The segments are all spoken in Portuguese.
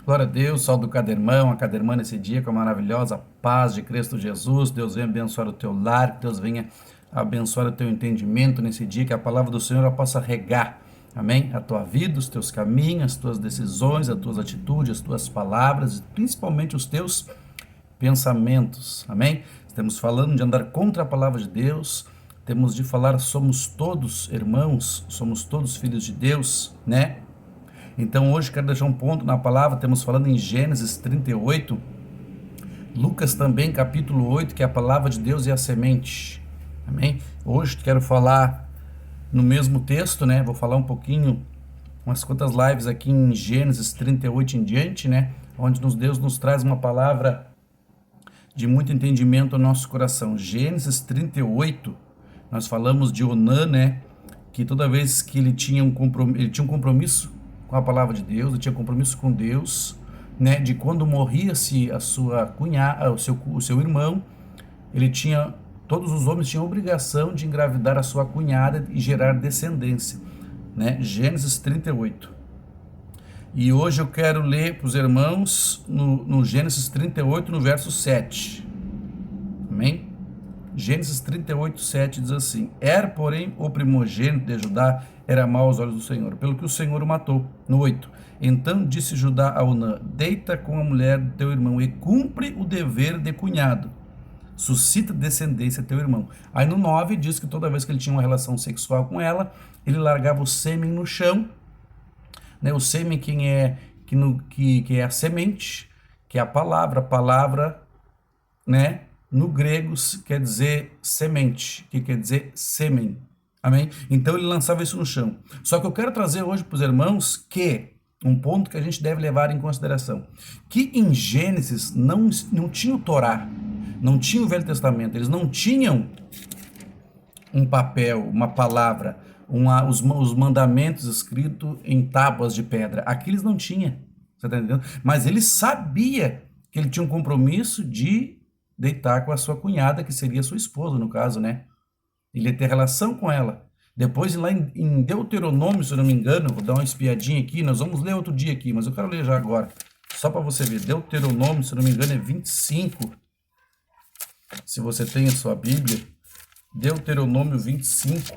Glória a Deus, salve cada irmão, a cada irmã nesse dia com a maravilhosa paz de Cristo Jesus. Deus venha abençoar o teu lar, que Deus venha abençoar o teu entendimento nesse dia, que a palavra do Senhor ela possa regar, amém? A tua vida, os teus caminhos, as tuas decisões, as tuas atitudes, as tuas palavras, e principalmente os teus pensamentos, amém? Estamos falando de andar contra a palavra de Deus, temos de falar, somos todos irmãos, somos todos filhos de Deus, né? Então hoje quero deixar um ponto na palavra, temos falando em Gênesis 38, Lucas também capítulo 8, que é a palavra de Deus e a semente, amém? Hoje quero falar no mesmo texto, né? Vou falar um pouquinho, umas quantas lives aqui em Gênesis 38 em diante, né? Onde Deus nos traz uma palavra de muito entendimento ao nosso coração. Gênesis 38, nós falamos de Onã, né? Que toda vez que ele tinha um compromisso com a palavra de Deus, ele tinha compromisso com Deus, né? De quando morria-se a sua cunhada, o seu irmão, todos os homens tinham obrigação de engravidar a sua cunhada e gerar descendência, né? Gênesis 38. E hoje eu quero ler para os irmãos no Gênesis 38, no verso 7. Amém? Gênesis 38, 7 diz assim: porém, o primogênito de Judá era mau aos olhos do Senhor, pelo que o Senhor o matou. No 8. Então disse Judá a Onã: deita com a mulher do teu irmão e cumpre o dever de cunhado. Suscita descendência a teu irmão. Aí no 9 diz que toda vez que ele tinha uma relação sexual com ela, ele largava o sêmen no chão, né? O sêmen que é a semente, que é a palavra, né? No grego quer dizer semente, que quer dizer sêmen, amém? Então ele lançava isso no chão. Só que eu quero trazer hoje para os irmãos um ponto que a gente deve levar em consideração, que em Gênesis não tinha o Torá, não tinha o Velho Testamento, eles não tinham um papel, uma palavra, os mandamentos escritos em tábuas de pedra. Aqui eles não tinham, você está entendendo? Mas ele sabia que ele tinha um compromisso de deitar com a sua cunhada, que seria sua esposa, no caso, né? Ele ia ter relação com ela. Depois, lá em Deuteronômio, se eu não me engano, vou dar uma espiadinha aqui, nós vamos ler outro dia aqui, mas eu quero ler já agora, só para você ver. Deuteronômio, se eu não me engano, é 25. Se você tem a sua Bíblia, Deuteronômio 25.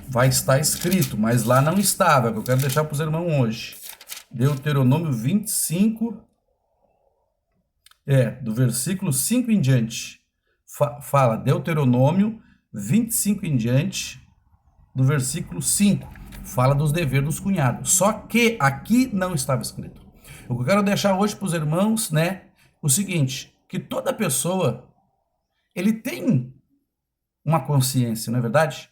Vai estar escrito, mas lá não estava, que eu quero deixar para os irmãos hoje. Deuteronômio 25, do versículo 5 em diante. Fala, Deuteronômio 25 em diante, do versículo 5. Fala dos deveres dos cunhados. Só que aqui não estava escrito. O que eu quero deixar hoje para os irmãos, né? O seguinte, que toda pessoa, ele tem uma consciência, não é verdade?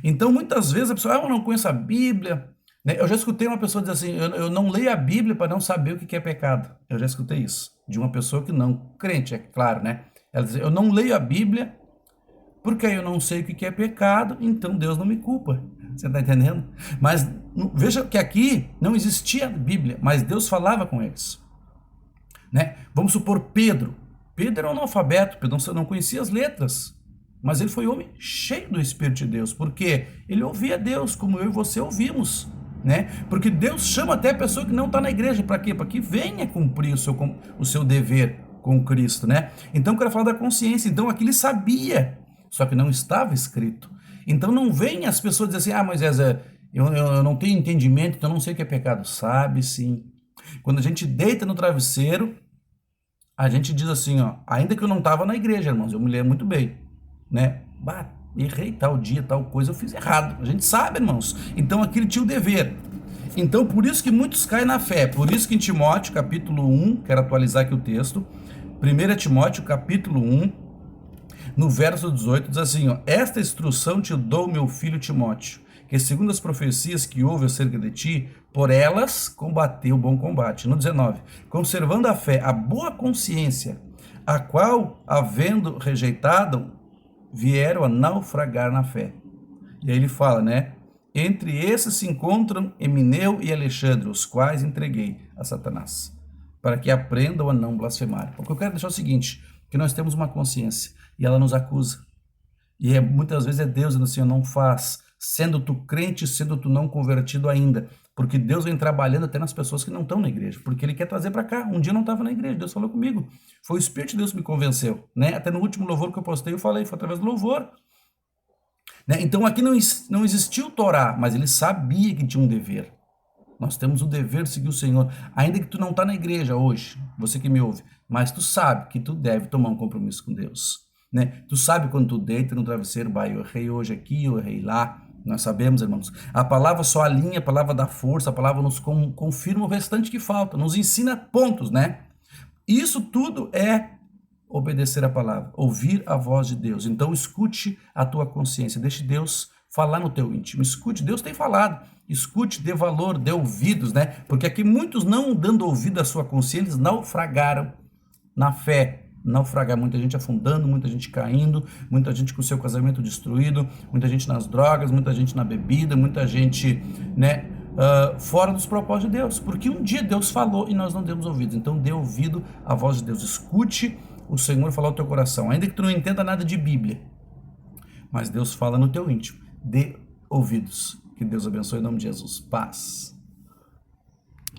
Então, muitas vezes a pessoa, eu não conheço a Bíblia, né? Eu já escutei uma pessoa dizer assim, eu não leio a Bíblia para não saber o que é pecado. Eu já escutei isso, de uma pessoa que não, crente, é claro, né? Ela diz, eu não leio a Bíblia porque eu não sei o que é pecado, então Deus não me culpa. Você está entendendo? Mas veja que aqui não existia Bíblia, mas Deus falava com eles, né? Vamos supor Pedro. Pedro era um analfabeto, Pedro não conhecia as letras, mas ele foi homem cheio do Espírito de Deus, porque ele ouvia Deus, como eu e você ouvimos, né? Porque Deus chama até a pessoa que não está na igreja, para quê? Para que venha cumprir o seu dever com Cristo, né? Então eu quero falar da consciência. Então aqui ele sabia, só que não estava escrito. Então não vem as pessoas dizer assim, Moisés, eu não tenho entendimento, então eu não sei o que é pecado. Sabe sim. Quando a gente deita no travesseiro, a gente diz assim, ainda que eu não estava na igreja, irmãos, eu me lembro muito bem, né? Errei tal dia, tal coisa, eu fiz errado. A gente sabe, irmãos. Então aqui ele tinha o dever. Então por isso que muitos caem na fé. Por isso que em Timóteo, capítulo 1, quero atualizar aqui o texto, 1 Timóteo, capítulo 1, no verso 18, diz assim, esta instrução te dou, meu filho Timóteo, que segundo as profecias que houve acerca de ti, por elas combateu o bom combate. No 19, conservando a fé, a boa consciência, a qual, havendo rejeitado, vieram a naufragar na fé. E aí ele fala, né? Entre esses se encontram Emineu e Alexandre, os quais entreguei a Satanás, para que aprendam a não blasfemar. O que eu quero deixar é o seguinte, que nós temos uma consciência, e ela nos acusa. E muitas vezes é Deus dizendo assim, não faz, sendo tu crente, sendo tu não convertido ainda, porque Deus vem trabalhando até nas pessoas que não estão na igreja, porque Ele quer trazer para cá. Um dia eu não estava na igreja, Deus falou comigo, foi o Espírito de Deus que me convenceu, né? Até no último louvor que eu postei, eu falei, foi através do louvor, né? Então aqui não existiu Torá, mas ele sabia que tinha um dever. Nós temos o dever de seguir o Senhor, ainda que tu não está na igreja hoje, você que me ouve, mas tu sabe que tu deve tomar um compromisso com Deus, né? Tu sabe quando tu deita no travesseiro, eu errei hoje aqui, eu errei lá. Nós sabemos, irmãos, a palavra só alinha, a palavra dá força, a palavra nos confirma o restante que falta, nos ensina pontos, né? Isso tudo é obedecer a palavra, ouvir a voz de Deus. Então escute a tua consciência, deixe Deus falar no teu íntimo, escute, Deus tem falado, escute, dê valor, dê ouvidos, né? Porque aqui muitos não dando ouvido à sua consciência, eles naufragaram na fé, naufragar, muita gente afundando, muita gente caindo, muita gente com seu casamento destruído, muita gente nas drogas, muita gente na bebida, muita gente, né, fora dos propósitos de Deus, porque um dia Deus falou e nós não demos ouvidos. Então dê ouvido à voz de Deus, escute o Senhor falar ao teu coração, ainda que tu não entenda nada de Bíblia, mas Deus fala no teu íntimo, dê ouvidos. Que Deus abençoe em nome de Jesus. Paz.